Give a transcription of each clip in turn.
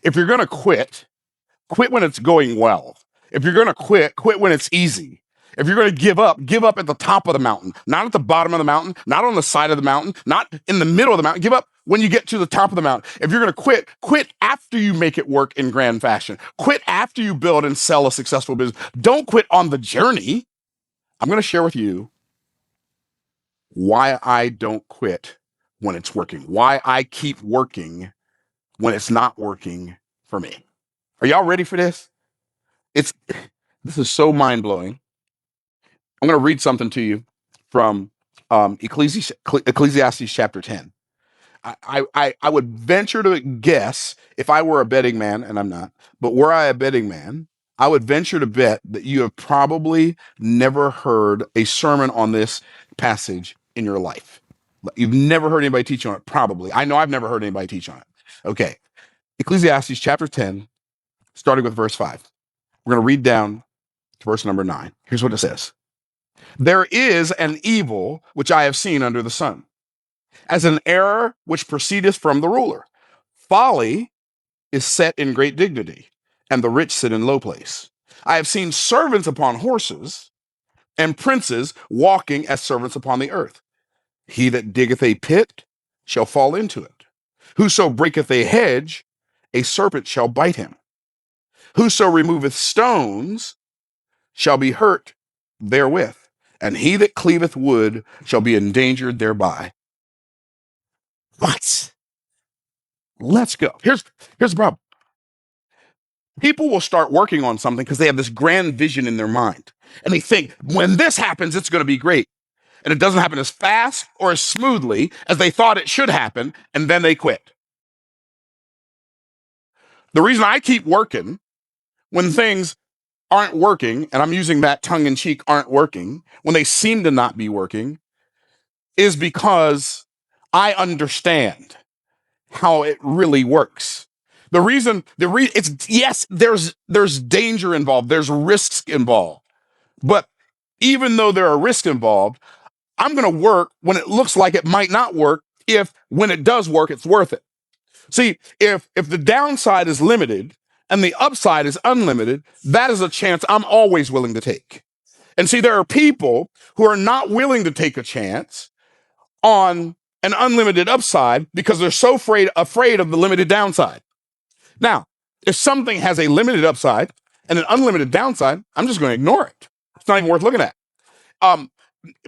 If you're going to quit, quit when it's going well. If you're going to quit, quit when it's easy. If you're going to give up at the top of the mountain, not at the bottom of the mountain, not on the side of the mountain, not in the middle of the mountain. Give up when you get to the top of the mountain. If you're going to quit, quit after you make it work in grand fashion. Quit after you build and sell a successful business. Don't quit on the journey. I'm going to share with you why I don't quit when it's working, why I keep working when it's not working for me. Are y'all ready for this? It's this is so mind blowing. I'm going to read something to you from Ecclesiastes chapter 10. I would venture to guess, if I were a betting man, and I'm not, but were I a betting man, I would venture to bet that you have probably never heard a sermon on this passage in your life. You've never heard anybody teach on it, probably. I know I've never heard anybody teach on it. Okay. Ecclesiastes chapter 10, starting with verse 5. We're going to read down to verse number 9. Here's what it says. There is an evil which I have seen under the sun, as an error which proceedeth from the ruler. Folly is set in great dignity, and the rich sit in low place. I have seen servants upon horses, and princes walking as servants upon the earth. He that diggeth a pit shall fall into it. Whoso breaketh a hedge, a serpent shall bite him. Whoso removeth stones shall be hurt therewith, and he that cleaveth wood shall be endangered thereby. What? Let's go. Here's the problem. People will start working on something because they have this grand vision in their mind. And they think, when this happens, it's going to be great. And it doesn't happen as fast or as smoothly as they thought it should happen, and then they quit. The reason I keep working when things aren't working, and I'm using that tongue in cheek, aren't working, when they seem to not be working, is because I understand how it really works. It's yes, there's danger involved, there's risks involved. But even though there are risks involved, I'm going to work when it looks like it might not work, if when it does work, it's worth it. See, if the downside is limited and the upside is unlimited, that is a chance I'm always willing to take. And see, there are people who are not willing to take a chance on an unlimited upside because they're so afraid of the limited downside. Now, if something has a limited upside and an unlimited downside, I'm just going to ignore it. It's not even worth looking at.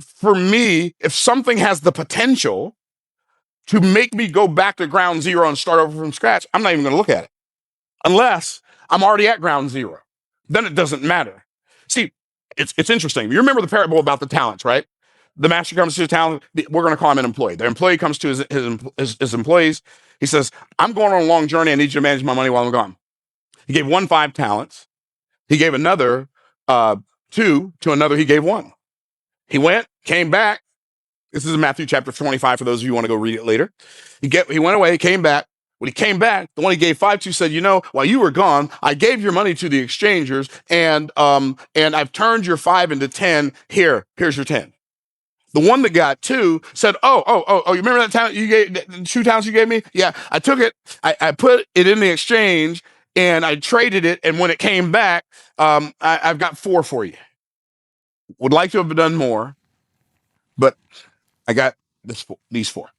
For me, if something has the potential to make me go back to ground zero and start over from scratch, I'm not even going to look at it unless I'm already at ground zero. Then it doesn't matter. See, it's interesting. You remember the parable about the talents, right? The master comes to his talent. We're going to call him an employee. The employee comes to his employees. He says, I'm going on a long journey. I need you to manage my money while I'm gone. He gave one 5 talents. He gave another 2 to another. He gave 1. He went, came back. This is in Matthew chapter 25 for those of you who want to go read it later. He went away, came back. When he came back, the one he gave 5 to said, while you were gone, I gave your money to the exchangers, and I've turned your 5 into 10. Here's your 10. The one that got 2 said, oh, you remember that talent you gave, the 2 talents you gave me? Yeah, I took it, I put it in the exchange, and I traded it, and when it came back, I've got 4 for you. Would like to have done more, but I got these 4.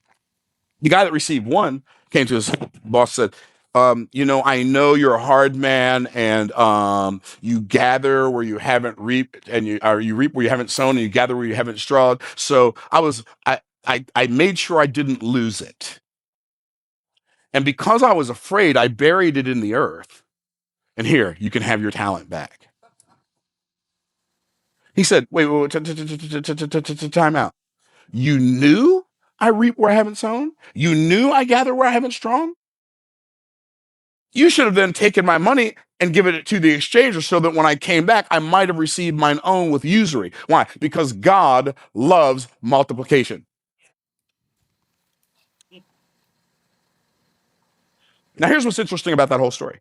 The guy that received 1 came to his boss and said, I know you're a hard man, and you gather where you haven't reaped, and you reap where you haven't sown, and you gather where you haven't strawed. So I made sure I didn't lose it. And because I was afraid, I buried it in the earth. And here, you can have your talent back. He said, wait, time out. You knew I reap where I haven't sown? You knew I gather where I haven't strawn? You should have then taken my money and given it to the exchanger so that when I came back, I might have received mine own with usury. Why? Because God loves multiplication. Now, here's what's interesting about that whole story.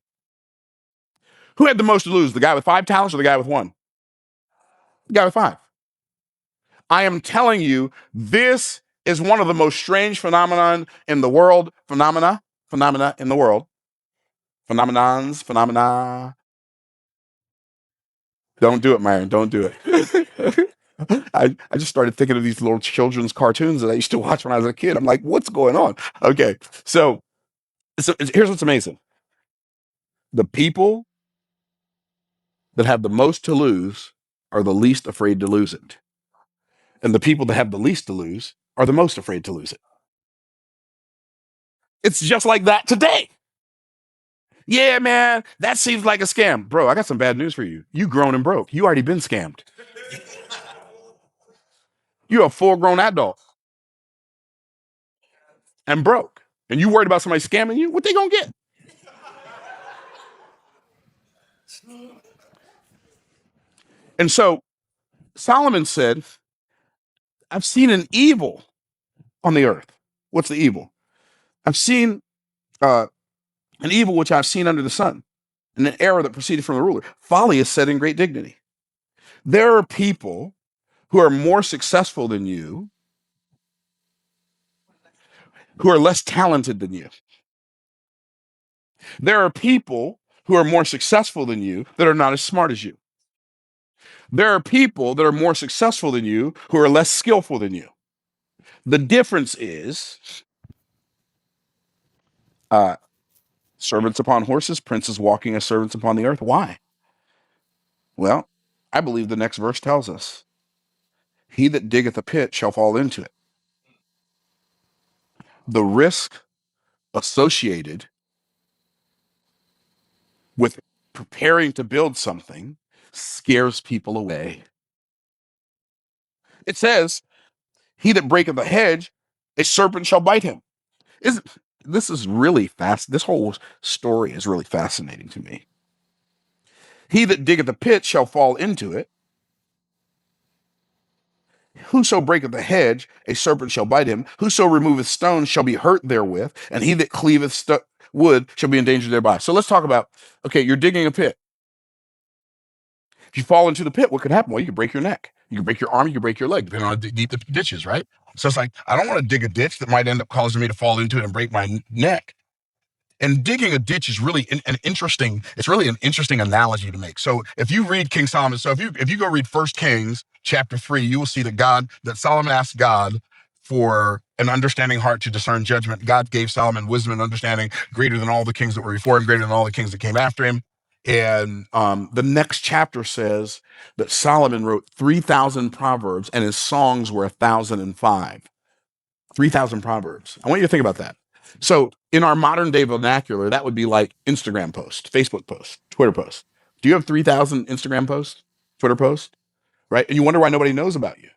Who had the most to lose, the guy with 5 talents or the guy with 1? The guy with 5. I am telling you, this is one of the most strange phenomenon in the world. Phenomena in the world. Phenomena. Don't do it, Myron. Don't do it. I just started thinking of these little children's cartoons that I used to watch when I was a kid. I'm like, what's going on? Okay, so here's what's amazing: the people that have the most to lose are the least afraid to lose it, and the people that have the least to lose are the most afraid to lose it. It's just like that today. Yeah, man, that seems like a scam, bro. I got some bad news for you. You grown and broke. You already been scammed. You're a full-grown adult and broke, and you worried about somebody scamming you. What they gonna get? And so Solomon said, I've seen an evil on the earth. What's the evil? I've seen uh, an evil which I've seen under the sun, and an error that proceeded from the ruler. Folly is set in great dignity. There are people who are more successful than you, who are less talented than you. There are people who are more successful than you that are not as smart as you. There are people that are more successful than you who are less skillful than you. The difference is uh, servants upon horses, princes walking as servants upon the earth. Why? Well, I believe the next verse tells us, he that diggeth a pit shall fall into it. The risk associated with preparing to build something scares people away. It says, he that breaketh a hedge, a serpent shall bite him. Is This is really fast. This whole story is really fascinating to me. He that diggeth a pit shall fall into it. Whoso breaketh the hedge, a serpent shall bite him. Whoso removeth stones shall be hurt therewith, and he that cleaveth wood shall be endangered thereby. So let's talk about, okay, you're digging a pit. If you fall into the pit, what could happen? Well, you could break your neck. You could break your arm, you could break your leg, depending on how deep the ditch is, right? So it's like, I don't want to dig a ditch that might end up causing me to fall into it and break my neck. And digging a ditch is really an interesting, it's really an interesting analogy to make. So if you read King Solomon, so if you go read 1 Kings chapter 3, you will see that Solomon asked God for an understanding heart to discern judgment. God gave Solomon wisdom and understanding greater than all the kings that were before him, greater than all the kings that came after him. And the next chapter says that Solomon wrote 3,000 proverbs and his songs were 1,005. 3,000 proverbs. I want you to think about that. So in our modern day vernacular, that would be like Instagram post, Facebook post, Twitter post. Do you have 3,000 Instagram posts, Twitter posts, right? And you wonder why nobody knows about you.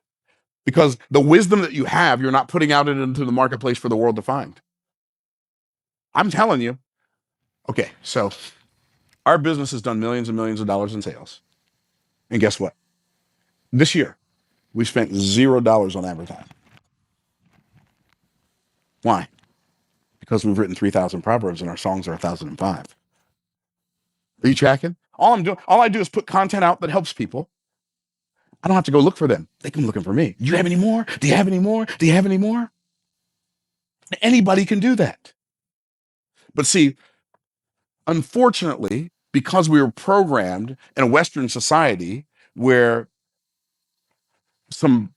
Because the wisdom that you have, you're not putting out into the marketplace for the world to find. I'm telling you. Okay, so our business has done millions and millions of dollars in sales. And guess what? This year, we spent $0 on advertising. Why? Because we've written 3,000 proverbs and our songs are 1,005. Are you tracking? All I do is put content out that helps people. I don't have to go look for them. They come looking for me. Do you have any more? Do you have any more? Do you have any more? Anybody can do that. But see, unfortunately, because we were programmed in a Western society where some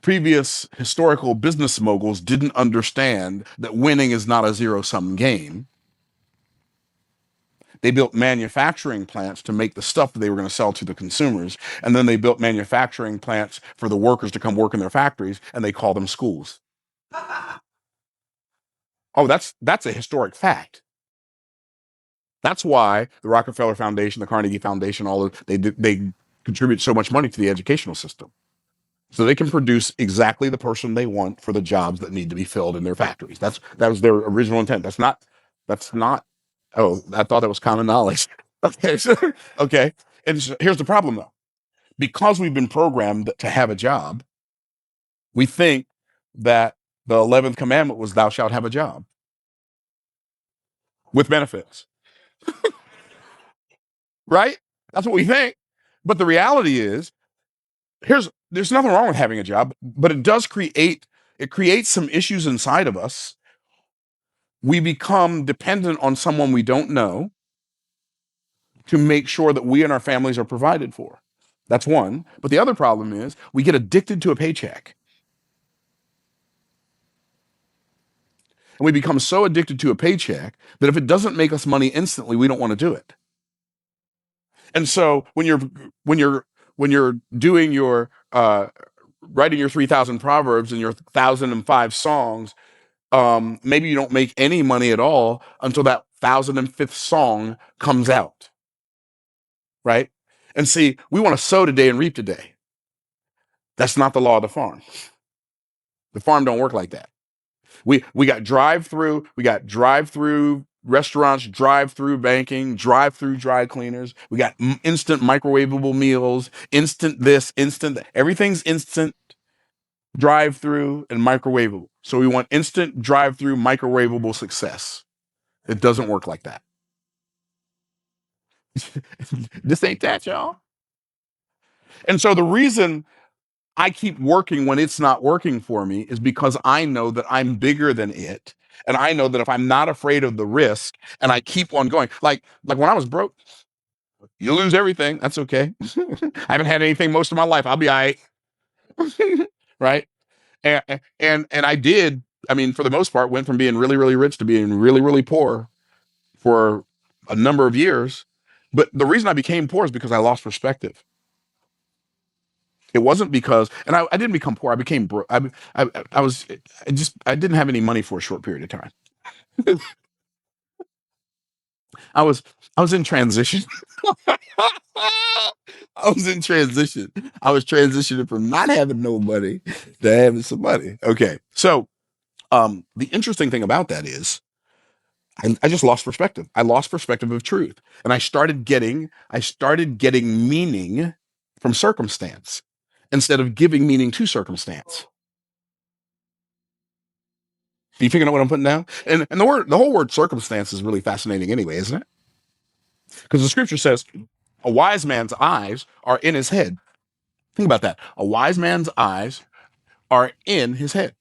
previous historical business moguls didn't understand that winning is not a zero-sum game, they built manufacturing plants to make the stuff that they were going to sell to the consumers. And then they built manufacturing plants for the workers to come work in their factories, and they call them schools. Oh, that's a historic fact. That's why the Rockefeller Foundation, the Carnegie Foundation, they contribute so much money to the educational system. So they can produce exactly the person they want for the jobs that need to be filled in their factories. That was their original intent. That's not, oh, I thought that was common knowledge. Okay, okay. And so here's the problem though. Because we've been programmed to have a job, we think that the 11th commandment was thou shalt have a job with benefits, right? That's what we think. But the reality is There's nothing wrong with having a job, but it creates some issues inside of us. We become dependent on someone we don't know to make sure that we and our families are provided for. That's one. But the other problem is we get addicted to a paycheck. And we become so addicted to a paycheck that if it doesn't make us money instantly, we don't want to do it. And so when you're when you're doing your writing your 3,000 proverbs and your 1,005 songs, maybe you don't make any money at all until that 1,005th song comes out, right? And see, we want to sow today and reap today. That's not the law of the farm. The farm don't work like that. We got drive through restaurants, drive through banking, drive through dry cleaners. We got instant microwavable meals, instant this, instant that. Everything's instant, drive through, and microwavable. So we want instant drive through microwavable success. It doesn't work like that. This ain't that, y'all. And so the reason I keep working when it's not working for me is because I know that I'm bigger than it. And I know that if I'm not afraid of the risk and I keep on going, like when I was broke, you lose everything. That's okay. I haven't had anything most of my life. I'll be all right. Right. And I did, I mean, for the most part, went from being really, really rich to being really, really poor for a number of years. But the reason I became poor is because I lost perspective. It wasn't because, and I didn't become poor. I became broke. I was, I didn't have any money for a short period of time. I was, I was in transition. I was in transition. I was transitioning from not having no money to having some money. Okay. So, the interesting thing about that is I just lost perspective. I lost perspective of truth. And I started getting meaning from circumstance instead of giving meaning to circumstance. Are you picking up what I'm putting down? And the whole word circumstance is really fascinating anyway, isn't it? Because the scripture says a wise man's eyes are in his head. Think about that. A wise man's eyes are in his head.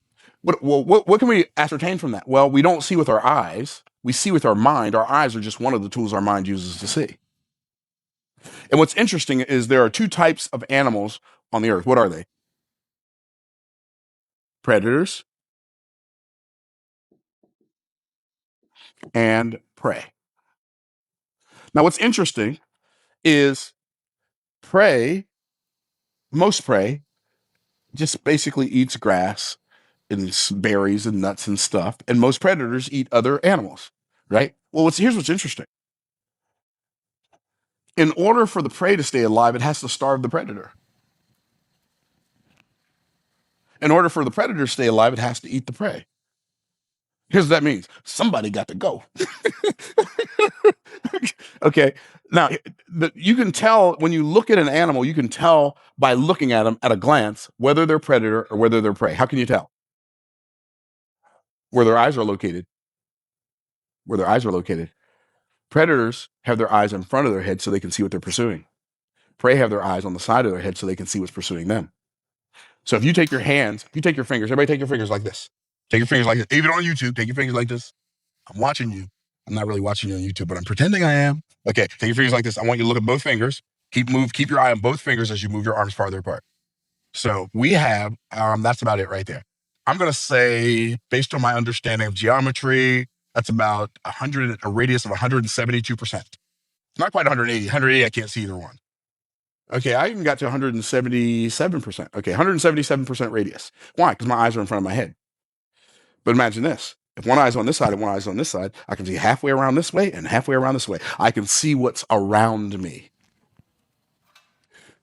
What can we ascertain from that? Well, we don't see with our eyes. We see with our mind. Our eyes are just one of the tools our mind uses to see. And what's interesting is there are two types of animals on the earth. What are they? Predators and prey. Now, what's interesting is prey, most prey, just basically eats grass and berries and nuts and stuff. And most predators eat other animals, right? Well, here's what's interesting. In order for the prey to stay alive, it has to starve the predator. In order for the predator to stay alive, it has to eat the prey. Here's what that means. Somebody got to go. Okay. Now, you can tell when you look at an animal, you can tell by looking at them at a glance whether they're predator or whether they're prey. How can you tell? Where their eyes are located. Where their eyes are located. Predators have their eyes in front of their head so they can see what they're pursuing. Prey have their eyes on the side of their head so they can see what's pursuing them. So if you take your hands, if you take your fingers, everybody take your fingers like this. Take your fingers like this. Even on YouTube, take your fingers like this. I'm watching you. I'm not really watching you on YouTube, but I'm pretending I am. Okay, take your fingers like this. I want you to look at both fingers. Keep your eye on both fingers as you move your arms farther apart. So we have, that's about it right there. I'm gonna say, based on my understanding of geometry, that's about a radius of 172%. Not quite 180. 180, I can't see either one. Okay, I even got to 177%. Okay, 177% radius. Why? Because my eyes are in front of my head. But imagine this. If one eye's on this side and one eye's on this side, I can see halfway around this way and halfway around this way. I can see what's around me.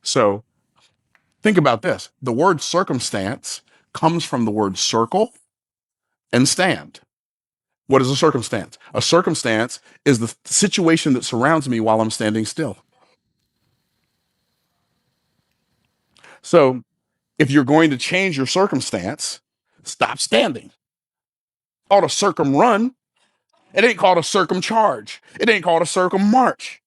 So think about this. The word circumstance comes from the word circle and stand. What is a circumstance? A circumstance is the situation that surrounds me while I'm standing still. So if you're going to change your circumstance, stop standing. Called a circumrun. It ain't called a circumcharge. It ain't called a circummarch.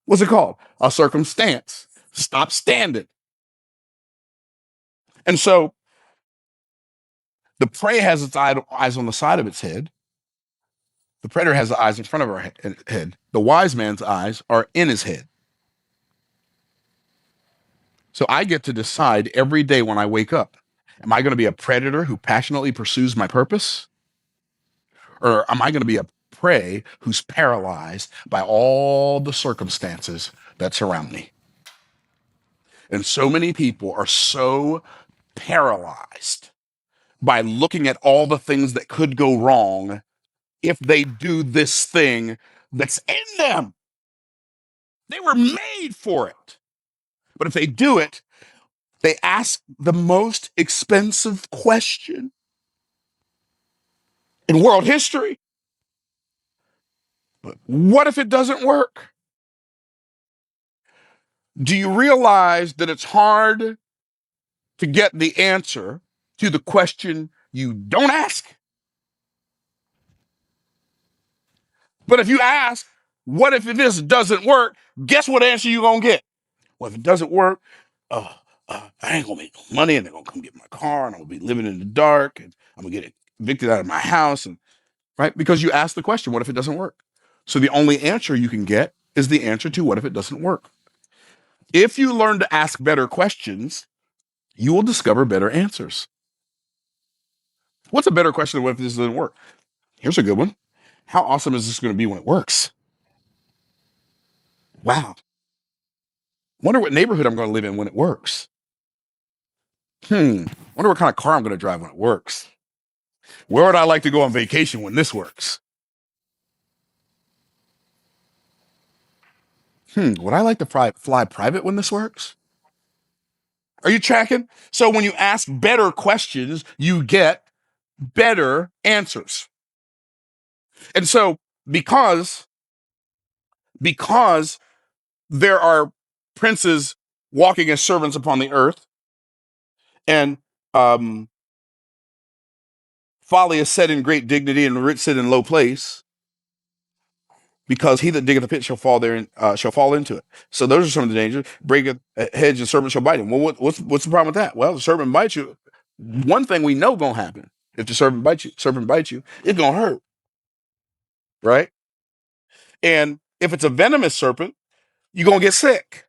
What's it called? A circumstance. Stop standing. And so the prey has its eyes on the side of its head. The predator has the eyes in front of her head. The wise man's eyes are in his head. So I get to decide every day when I wake up, am I going to be a predator who passionately pursues my purpose? Or am I going to be a prey who's paralyzed by all the circumstances that surround me? And so many people are so paralyzed by looking at all the things that could go wrong if they do this thing that's in them. They were made for it. But if they do it, they ask the most expensive question in world history. But what if it doesn't work? Do you realize that it's hard to get the answer to the question you don't ask? But if you ask, what if this doesn't work? Guess what answer you're going to get? Well, if it doesn't work, I ain't going to make no money, and they're going to come get my car, and I'm going to be living in the dark, and I'm going to get evicted out of my house. And right? Because you ask the question, what if it doesn't work? So the only answer you can get is the answer to what if it doesn't work? If you learn to ask better questions, you will discover better answers. What's a better question than what if this doesn't work? Here's a good one. How awesome is this going to be when it works? Wow. Wonder what neighborhood I'm going to live in when it works. Wonder what kind of car I'm going to drive when it works. Where would I like to go on vacation when this works? Would I like to fly private when this works? Are you tracking? So when you ask better questions, you get better answers. And so because there are princes walking as servants upon the earth, and folly is set in great dignity, and the rich sit in low place, because he that diggeth a pit shall fall into it. So those are some of the dangers. Breaketh a hedge, and serpent shall bite him. Well, what's the problem with that? Well, the serpent bites you. One thing we know gonna happen: if the serpent bites you, it's gonna hurt, right? And if it's a venomous serpent, you're gonna get sick.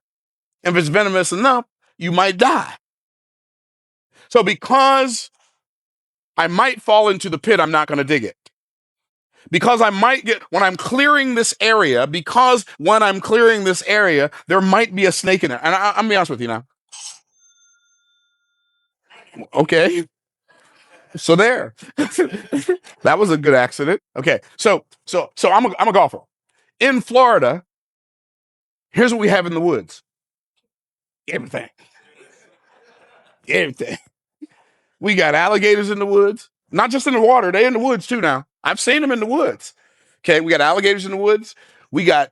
If it's venomous enough, you might die. So because I might fall into the pit, I'm not gonna dig it. Because I might get, when I'm clearing this area, there might be a snake in there. And I'm gonna be honest with you now. Okay. So there. That was a good accident. Okay. So I'm a golfer. In Florida, here's what we have in the woods. Everything. Everything. We got alligators in the woods. Not just in the water, they're in the woods too now. I've seen them in the woods. Okay, we got alligators in the woods. We got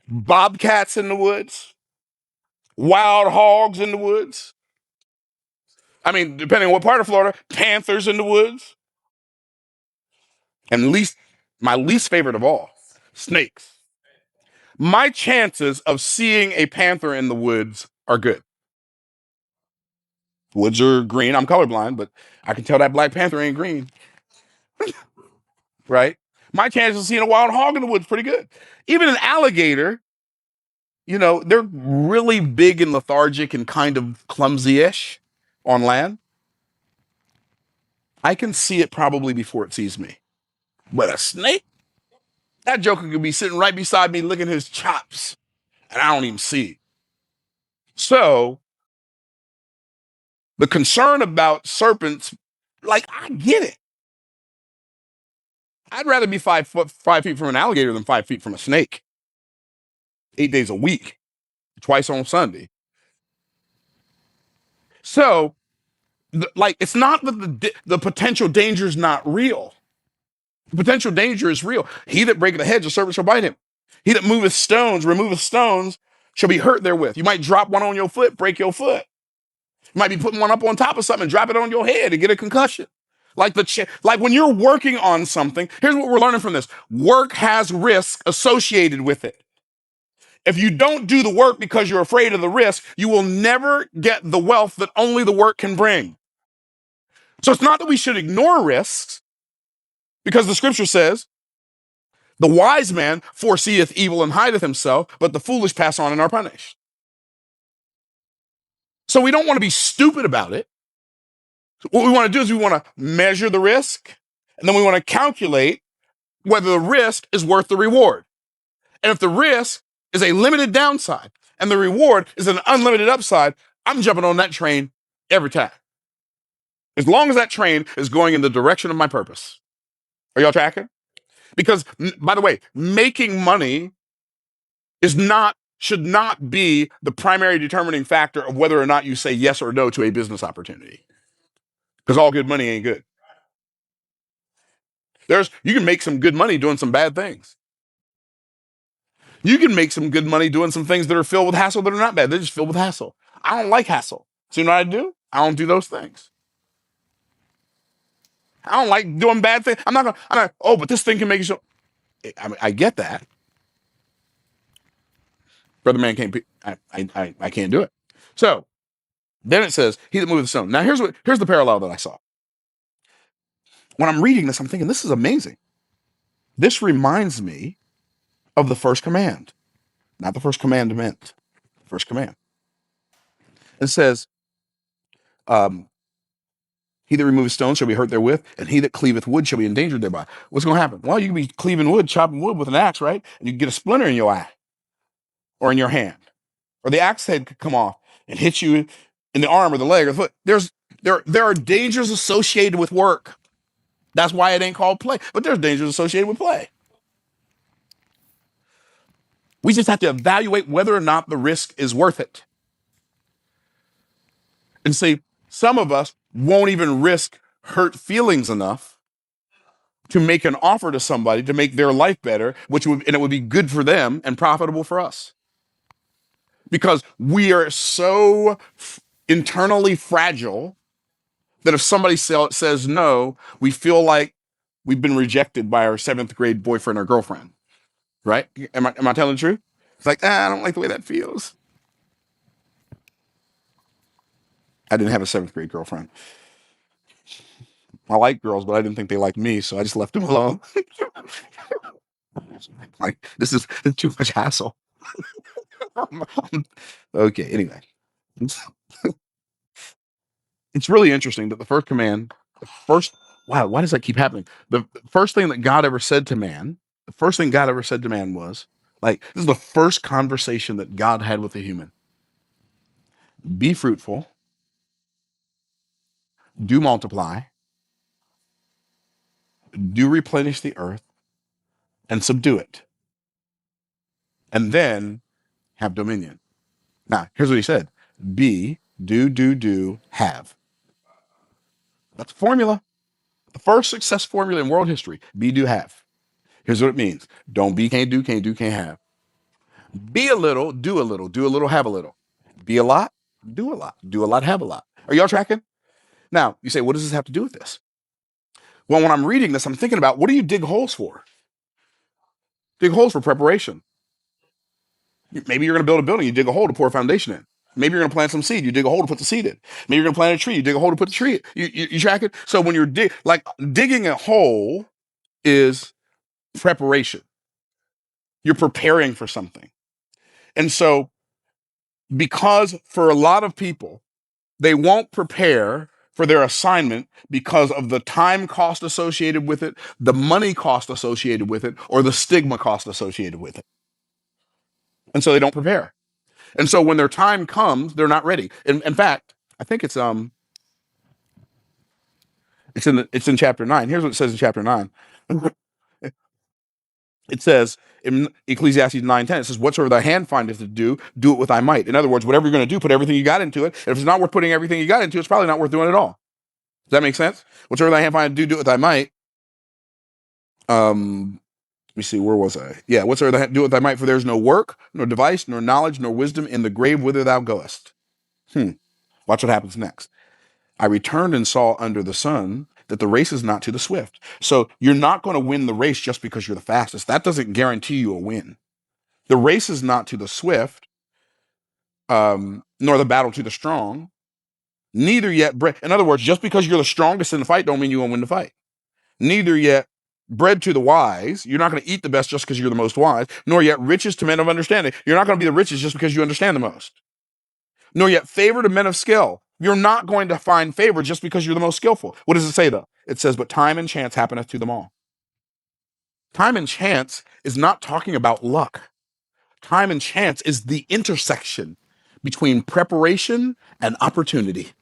bobcats in the woods. Wild hogs in the woods. I mean, depending on what part of Florida, panthers in the woods. And my least favorite of all, snakes. My chances of seeing a panther in the woods are good. Woods are green. I'm colorblind, but I can tell that black panther ain't green. Right? My chances of seeing a wild hog in the woods pretty good. Even an alligator, they're really big and lethargic and kind of clumsy-ish on land. I can see it probably before it sees me. But a snake? That joker could be sitting right beside me licking his chops, and I don't even see it. So, the concern about serpents, I get it. I'd rather be 5 feet from an alligator than 5 feet from a snake. 8 days a week, twice on Sunday. So, it's not that the potential danger is not real. The potential danger is real. He that breaketh the hedge, the serpent shall bite him. He that removeth stones, shall be hurt therewith. You might drop one on your foot, break your foot. You might be putting one up on top of something and drop it on your head and get a concussion. Like when you're working on something, here's what we're learning from this. Work has risk associated with it. If you don't do the work because you're afraid of the risk, you will never get the wealth that only the work can bring. So it's not that we should ignore risks, because the scripture says, the wise man foreseeth evil and hideth himself, but the foolish pass on and are punished. So we don't want to be stupid about it. What we want to do is we want to measure the risk, and then we want to calculate whether the risk is worth the reward. And if the risk is a limited downside and the reward is an unlimited upside, I'm jumping on that train every time. As long as that train is going in the direction of my purpose. Are y'all tracking? Because, by the way, making money should not be the primary determining factor of whether or not you say yes or no to a business opportunity. Because all good money ain't good. You can make some good money doing some bad things. You can make some good money doing some things that are filled with hassle that are not bad. They're just filled with hassle. I don't like hassle. So you know what I do? I don't do those things. I don't like doing bad things. I'm not, oh, but this thing can make you so. I get that. Brother man can't be, I can't do it. So then it says, he that moveth the stone. Now here's the parallel that I saw. When I'm reading this, I'm thinking, this is amazing. This reminds me of the first command, not the first commandment, the first command. It says, he that removeth stones shall be hurt therewith, and he that cleaveth wood shall be endangered thereby. What's going to happen? Well, you can be cleaving wood, chopping wood with an axe, right? And you get a splinter in your eye or in your hand, or the axe head could come off and hit you in the arm or the leg or the foot. There are dangers associated with work. That's why it ain't called play, but there's dangers associated with play. We just have to evaluate whether or not the risk is worth it. And see, some of us won't even risk hurt feelings enough to make an offer to somebody to make their life better, and it would be good for them and profitable for us. Because we are so internally fragile that if somebody says no, we feel like we've been rejected by our 7th grade boyfriend or girlfriend, right? Am I telling the truth? It's like, I don't like the way that feels. I didn't have a 7th grade girlfriend. I like girls, but I didn't think they liked me, so I just left them alone. Like, this is too much hassle. Okay, anyway. It's really interesting that the first command, wow, why does that keep happening? The first thing that God ever said to man, was, like, this is the first conversation that God had with a human. Be fruitful, do multiply, do replenish the earth, and subdue it. And then have dominion. Now, here's what he said. Be, do, have. That's the formula. The first success formula in world history. Be, do, have. Here's what it means. Don't be, can't do, can't have. Be a little, do a little, have a little. Be a lot, do a lot, have a lot. Are y'all tracking? Now, you say, what does this have to do with this? Well, when I'm reading this, I'm thinking about, what do you dig holes for? Dig holes for preparation. Maybe you're going to build a building, you dig a hole to pour a foundation in. Maybe you're going to plant some seed, you dig a hole to put the seed in. Maybe you're going to plant a tree, you dig a hole to put the tree in. You track it? So when you're digging a hole is preparation. You're preparing for something. And so, because for a lot of people, they won't prepare for their assignment because of the time cost associated with it, the money cost associated with it, or the stigma cost associated with it. And so they don't prepare. And so when their time comes, they're not ready. In fact, I think it's in chapter 9. Here's what it says in chapter 9. It says in Ecclesiastes 9:10, it says, whatsoever thy hand findeth to do, do it with thy might. In other words, whatever you're going to do, put everything you got into it. And if it's not worth putting everything you got into, it's probably not worth doing at all. Does that make sense? Whatsoever thy hand findeth to do, do it with thy might. Let me see, where was I? Yeah, whatsoever thy hand do with thy might, for there is no work, nor device, nor knowledge, nor wisdom in the grave whither thou goest. Watch what happens next. I returned and saw under the sun that the race is not to the swift. So you're not going to win the race just because you're the fastest. That doesn't guarantee you a win. The race is not to the swift, nor the battle to the strong, Neither yet bread. In other words, just because you're the strongest in the fight don't mean you're going to win the fight. Neither yet bread to the wise. You're not going to eat the best just because you're the most wise. Nor yet riches to men of understanding. You're not going to be the richest just because you understand the most. Nor yet favor to men of skill. You're not going to find favor just because you're the most skillful. What does it say though? It says, but time and chance happeneth to them all. Time and chance is not talking about luck. Time and chance is the intersection between preparation and opportunity.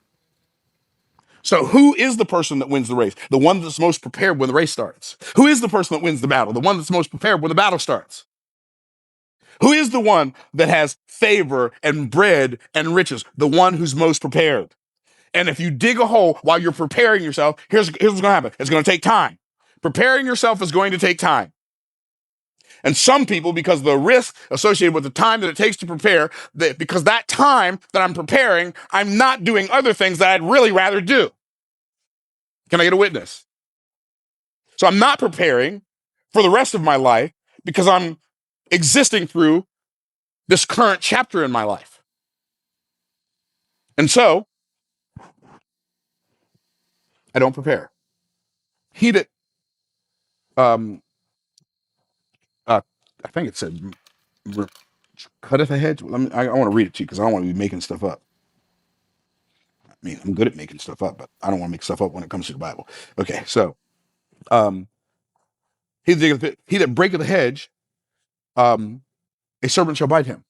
So who is the person that wins the race? The one that's most prepared when the race starts. Who is the person that wins the battle? The one that's most prepared when the battle starts. Who is the one that has favor and bread and riches? The one who's most prepared. And if you dig a hole while you're preparing yourself, here's what's going to happen. It's going to take time. Preparing yourself is going to take time. And some people, because of the risk associated with the time that it takes to prepare, because that time that I'm preparing, I'm not doing other things that I'd really rather do. Can I get a witness? So I'm not preparing for the rest of my life because I'm existing through this current chapter in my life. And so I don't prepare. He that, I think it said, cutteth a hedge. I want to read it to you because I don't want to be making stuff up. I mean, I'm good at making stuff up, but I don't want to make stuff up when it comes to the Bible. Okay, so he that breaketh the hedge, a serpent shall bite him.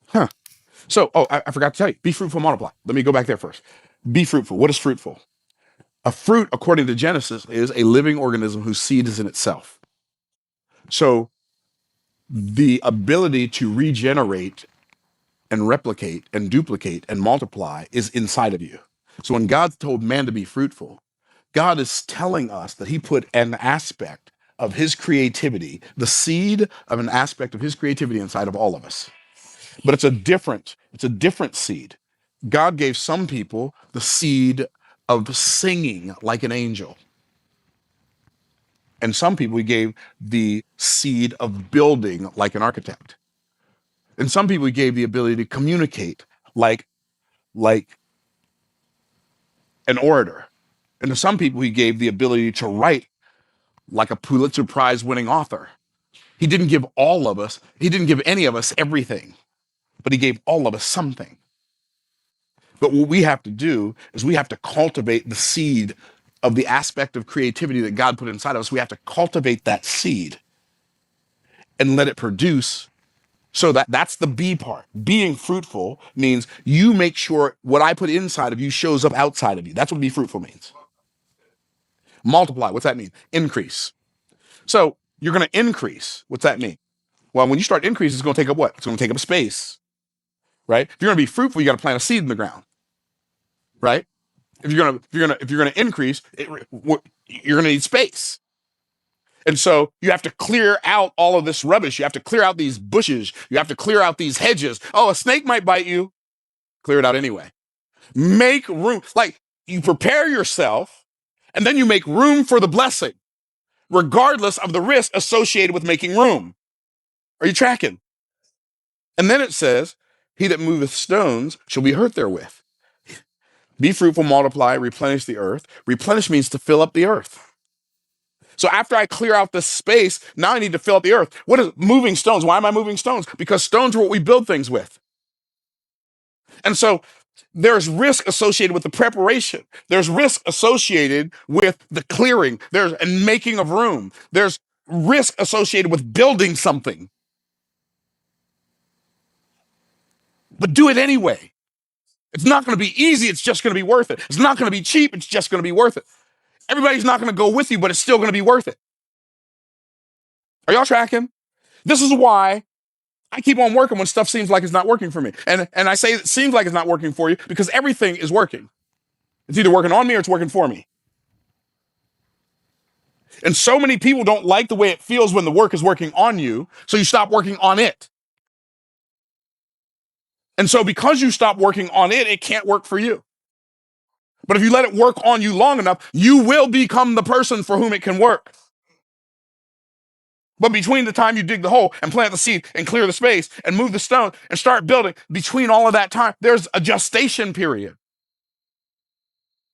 Huh. So, I forgot to tell you, be fruitful, multiply. Let me go back there first. Be fruitful. What is fruitful? A fruit, according to Genesis, is a living organism whose seed is in itself. So the ability to regenerate and replicate and duplicate and multiply is inside of you. So when God told man to be fruitful, God is telling us that he put an aspect of his creativity, the seed of an aspect of his creativity inside of all of us. But it's a different seed. God gave some people the seed of singing like an angel. And some people he gave the seed of building like an architect. And some people he gave the ability to communicate like an orator. And to some people he gave the ability to write like a Pulitzer Prize winning author. He didn't give any of us everything, but he gave all of us something. But what we have to do is we have to cultivate the seed of the aspect of creativity that God put inside of us. We have to cultivate that seed and let it produce. So that's the B part. Being fruitful means you make sure what I put inside of you shows up outside of you. That's what be fruitful means. Multiply. What's that mean? Increase. So you're going to increase. What's that mean? Well, when you start increase, it's going to take up what? It's going to take up space, right? If you're going to be fruitful, you got to plant a seed in the ground, right? If you're going to increase, you're going to need space. And so you have to clear out all of this rubbish. You have to clear out these bushes. You have to clear out these hedges. Oh, a snake might bite you. Clear it out anyway. Make room. Like you prepare yourself and then you make room for the blessing, regardless of the risk associated with making room. Are you tracking? And then it says, he that moveth stones shall be hurt therewith. Be fruitful, multiply, replenish the earth. Replenish means to fill up the earth. So after I clear out this space, now I need to fill up the earth. What is moving stones? Why am I moving stones? Because stones are what we build things with. And so there's risk associated with the preparation. There's risk associated with the clearing. There's and making of room. There's risk associated with building something. But do it anyway. It's not going to be easy. It's just going to be worth it. It's not going to be cheap. It's just going to be worth it. Everybody's not going to go with you, but it's still going to be worth it. Are y'all tracking? This is why I keep on working when stuff seems like it's not working for me. And I say it seems like it's not working for you because everything is working. It's either working on me or it's working for me. And so many people don't like the way it feels when the work is working on you, so you stop working on it. And so because you stop working on it, it can't work for you. But if you let it work on you long enough, you will become the person for whom it can work. But between the time you dig the hole and plant the seed and clear the space and move the stone and start building, between all of that time, there's a gestation period.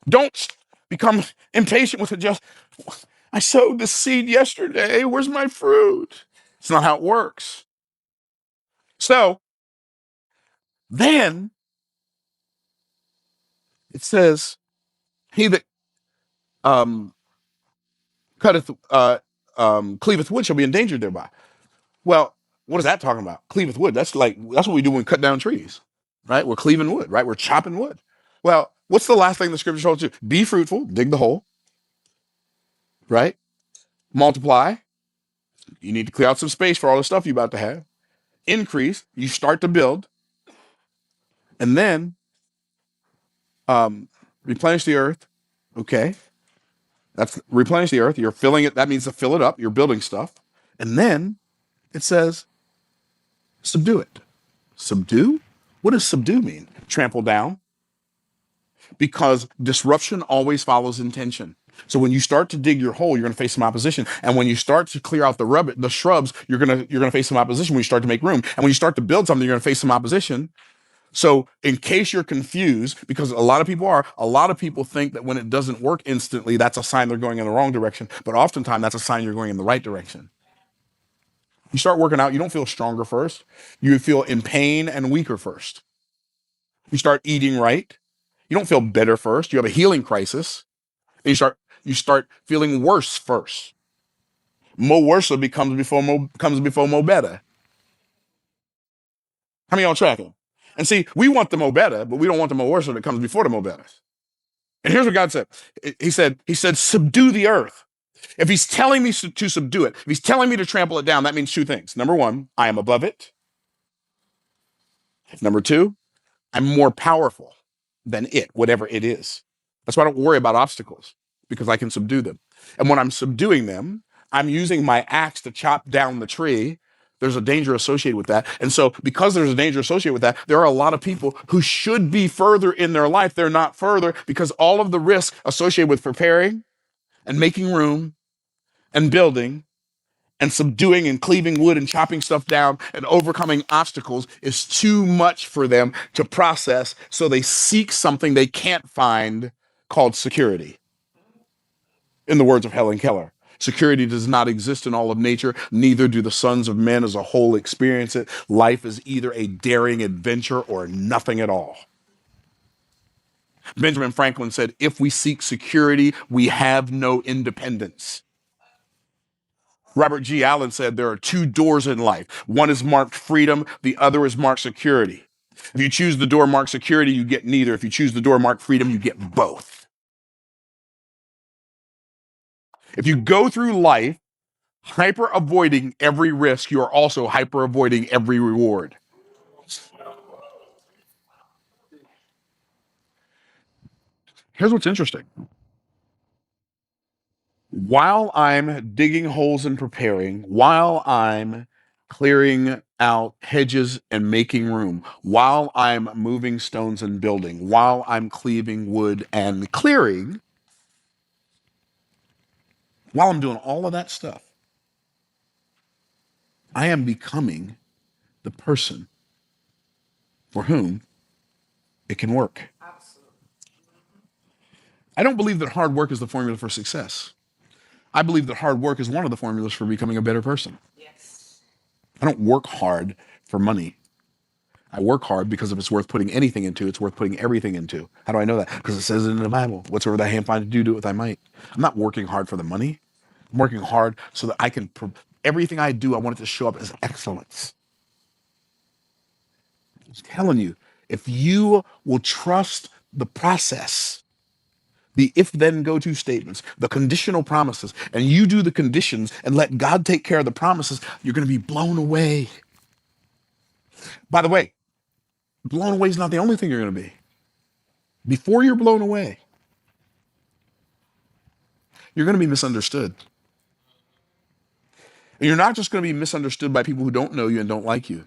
Don't become impatient with it. Just, I sowed the seed yesterday. Where's my fruit? It's not how it works. So then it says, he that um, cutteth, cleaveth wood shall be endangered thereby. Well, what is that talking about? Cleaveth wood. That's what we do when we cut down trees, right? We're cleaving wood, right? We're chopping wood. Well, what's the last thing the scripture told you? Be fruitful, dig the hole, right? Multiply. You need to clear out some space for all the stuff you're about to have. Increase. You start to build, and then um, replenish the earth. Okay, that's replenish the earth. You're filling it. That means to fill it up. You're building stuff, and then it says subdue it. Subdue. What does subdue mean? Trample down, because disruption always follows intention. So when you start to dig your hole, you're going to face some opposition, and when you start to clear out the shrubs, you're going to face some opposition. When you start to make room, and when you start to build something, you're going to face some opposition. So in case you're confused, because a lot of people think that when it doesn't work instantly, that's a sign they're going in the wrong direction. But oftentimes that's a sign you're going in the right direction. You start working out, you don't feel stronger first. You feel in pain and weaker first. You start eating right. You don't feel better first. You have a healing crisis. And you start feeling worse first. Mo worse comes before mo better. How many of y'all tracking? And see, we want the mo better, but we don't want the mo worse that comes before the mo better. And here's what God said. He said, subdue the earth. If he's telling me to subdue it, if he's telling me to trample it down, that means two things. Number one, I am above it. Number two, I'm more powerful than it, whatever it is. That's why I don't worry about obstacles, because I can subdue them. And when I'm subduing them, I'm using my axe to chop down the tree. There's a danger associated with that. And so, because there's a danger associated with that, there are a lot of people who should be further in their life. They're not further because all of the risk associated with preparing and making room and building and subduing and cleaving wood and chopping stuff down and overcoming obstacles is too much for them to process. So they seek something they can't find called security. In the words of Helen Keller, security does not exist in all of nature. Neither do the sons of men as a whole experience it. Life is either a daring adventure or nothing at all. Benjamin Franklin said, if we seek security, we have no independence. Robert G. Allen said there are two doors in life. One is marked freedom, the other is marked security. If you choose the door marked security, you get neither. If you choose the door marked freedom, you get both. If you go through life hyper avoiding every risk, you are also hyper avoiding every reward. Here's what's interesting. While I'm digging holes and preparing, while I'm clearing out hedges and making room, while I'm moving stones and building, while I'm cleaving wood and clearing, while I'm doing all of that stuff, I am becoming the person for whom it can work. I don't believe that hard work is the formula for success. I believe that hard work is one of the formulas for becoming a better person. I don't work hard for money. I work hard because if it's worth putting anything into, it's worth putting everything into. How do I know that? Because it says it in the Bible. Whatsoever thy hand find to do, do it with thy might. I'm not working hard for the money. I'm working hard so that I can, everything I do, I want it to show up as excellence. I'm telling you, if you will trust the process, the if then go to statements, the conditional promises, and you do the conditions and let God take care of the promises, you're going to be blown away. By the way, blown away is not the only thing you're going to be. Before you're blown away, you're going to be misunderstood. And you're not just going to be misunderstood by people who don't know you and don't like you.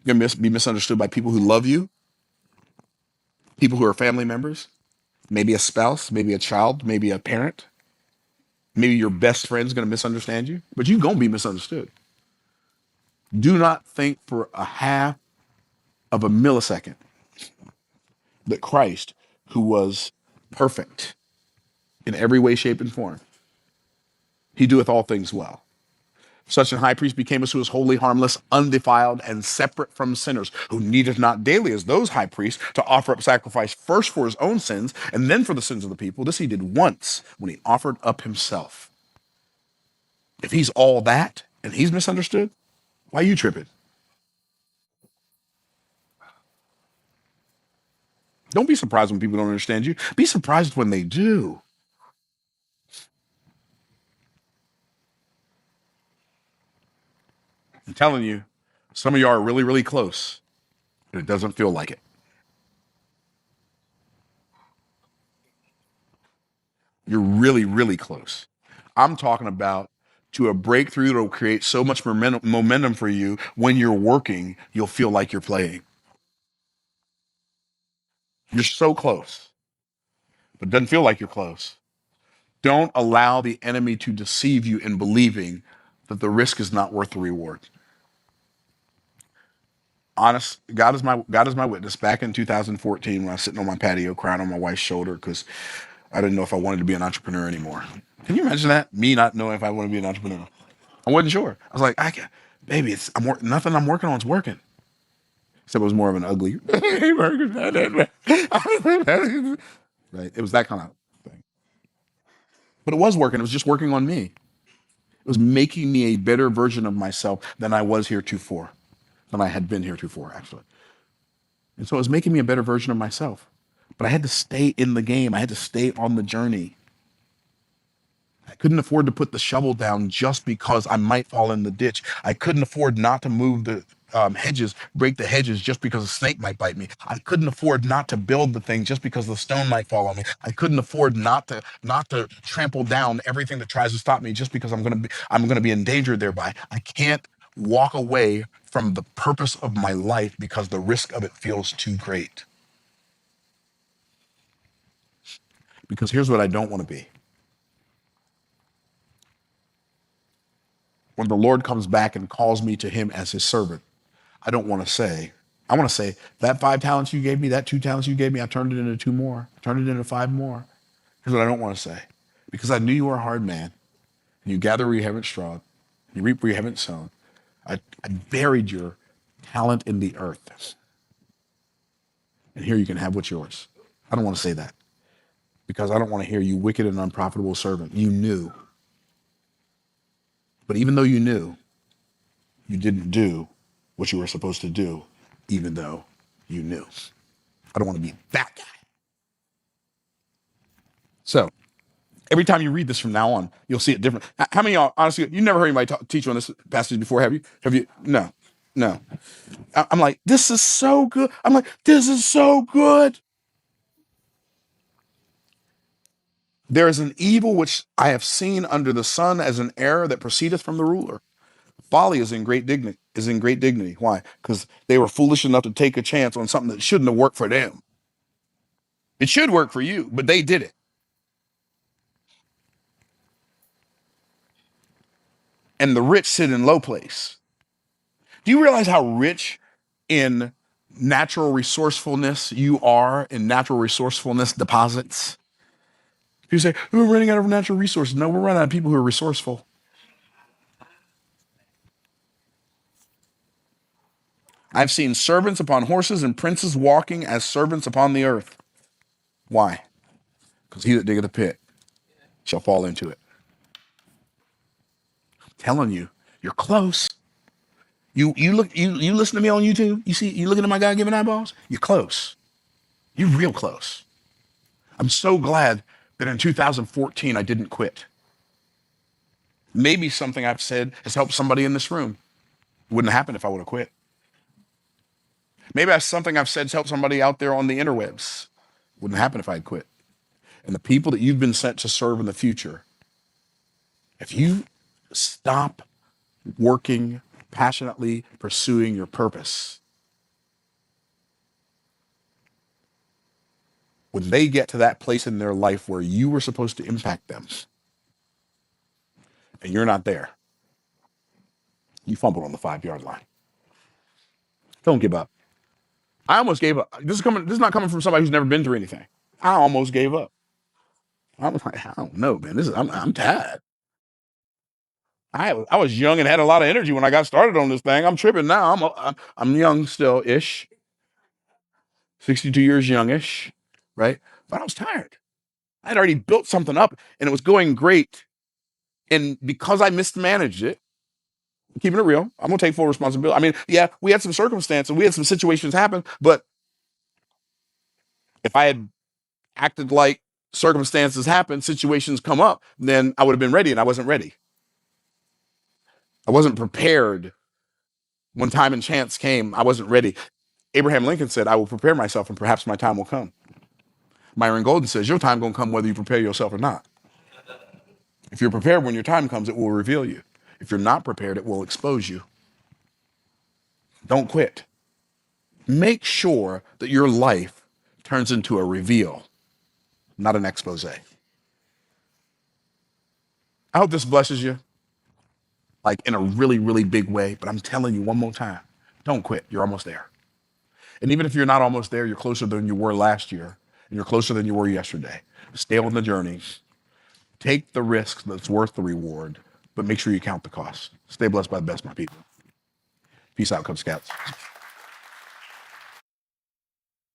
You're going to be misunderstood by people who love you, people who are family members, maybe a spouse, maybe a child, maybe a parent. Maybe your best friend's going to misunderstand you, but you're going to be misunderstood. Do not think for a half of a millisecond that Christ, who was perfect in every way, shape, and form. He doeth all things well. Such an high priest became us who was holy, harmless, undefiled, and separate from sinners, who needeth not daily as those high priests to offer up sacrifice first for his own sins and then for the sins of the people. This he did once when he offered up himself. If he's all that and he's misunderstood, why are you tripping? Don't be surprised when people don't understand you. Be surprised when they do. I'm telling you, some of you are really, really close, and it doesn't feel like it. You're really, really close. I'm talking about to a breakthrough that will create so much momentum for you. When you're working, you'll feel like you're playing. You're so close, but it doesn't feel like you're close. Don't allow the enemy to deceive you in believing that the risk is not worth the reward. Honest, God is my witness. Back in 2014, when I was sitting on my patio crying on my wife's shoulder because I didn't know if I wanted to be an entrepreneur anymore. Can you imagine that? Me not knowing if I want to be an entrepreneur. I wasn't sure. I was like, I can't, baby, nothing I'm working on is working. Except it was more of an ugly. Right? It was that kind of thing. But it was working. It was just working on me. It was making me a better version of myself than I was heretofore, than I had been heretofore, actually. And so it was making me a better version of myself. But I had to stay in the game. I had to stay on the journey. I couldn't afford to put the shovel down just because I might fall in the ditch. I couldn't afford not to move the hedges, break the hedges just because a snake might bite me. I couldn't afford not to build the thing just because the stone might fall on me. I couldn't afford not to trample down everything that tries to stop me just because I'm gonna be endangered thereby. I can't walk away from the purpose of my life because the risk of it feels too great. Because here's what I don't want to be. When the Lord comes back and calls me to him as his servant, I don't want to say, I want to say, that 5 talents you gave me, that 2 talents you gave me, I turned it into 2 more, I turned it into 5 more. Here's what I don't want to say. Because I knew you were a hard man, and you gather where you haven't strawed, you reap where you haven't sown. I buried your talent in the earth, and here you can have what's yours. I don't want to say that because I don't want to hear you wicked and unprofitable servant. You knew. But even though you knew, you didn't do what you were supposed to do, even though you knew. I don't want to be that guy. So every time you read this from now on, you'll see it different. How many of y'all, honestly, you never heard anybody teach on this passage before, have you? Have you? No, no. I'm like, this is so good. I'm like, this is so good. There is an evil which I have seen under the sun as an error that proceedeth from the ruler. Folly is in great dignity. Why? Because they were foolish enough to take a chance on something that shouldn't have worked for them. It should work for you, but they did it. And the rich sit in low place. Do you realize how rich in natural resourcefulness you are in natural resourcefulness deposits? People say, we're running out of natural resources. No, we're running out of people who are resourceful. I've seen servants upon horses and princes walking as servants upon the earth. Why? Because he that diggeth a pit shall fall into it. I'm telling you, you're close. You listen to me on YouTube. You looking at my guy giving eyeballs. You're close. You're real close. I'm so glad that in 2014 I didn't quit. Maybe something I've said has helped somebody in this room. It wouldn't happen if I would have quit. Maybe something I've said has helped somebody out there on the interwebs. It wouldn't happen if I had quit. And the people that you've been sent to serve in the future, if you stop working passionately, pursuing your purpose, when they get to that place in their life where you were supposed to impact them and you're not there, you fumbled on the 5 yard line. Don't give up. I almost gave up. This is not coming from somebody who's never been through anything. I almost gave up. I'm like, I don't know, man. I'm tired. I was young and had a lot of energy when I got started on this thing. I'm tripping now. I'm young still ish, 62 years youngish, right? But I was tired. I had already built something up and it was going great. And because I mismanaged it, keeping it real, I'm gonna take full responsibility. I mean, yeah, we had some circumstances, we had some situations happen, but if I had acted like circumstances happen, situations come up, then I would have been ready and I wasn't ready. I wasn't prepared when time and chance came. I wasn't ready. Abraham Lincoln said, I will prepare myself and perhaps my time will come. Myron Golden says, your time gonna come whether you prepare yourself or not. If you're prepared when your time comes, it will reveal you. If you're not prepared, it will expose you. Don't quit. Make sure that your life turns into a reveal, not an expose. I hope this blesses you, like in a really, really big way. But I'm telling you one more time, don't quit. You're almost there. And even if you're not almost there, you're closer than you were last year, and you're closer than you were yesterday. Stay on the journey. Take the risk that's worth the reward, but make sure you count the cost. Stay blessed by the best, my people. Peace out, Cub Scouts.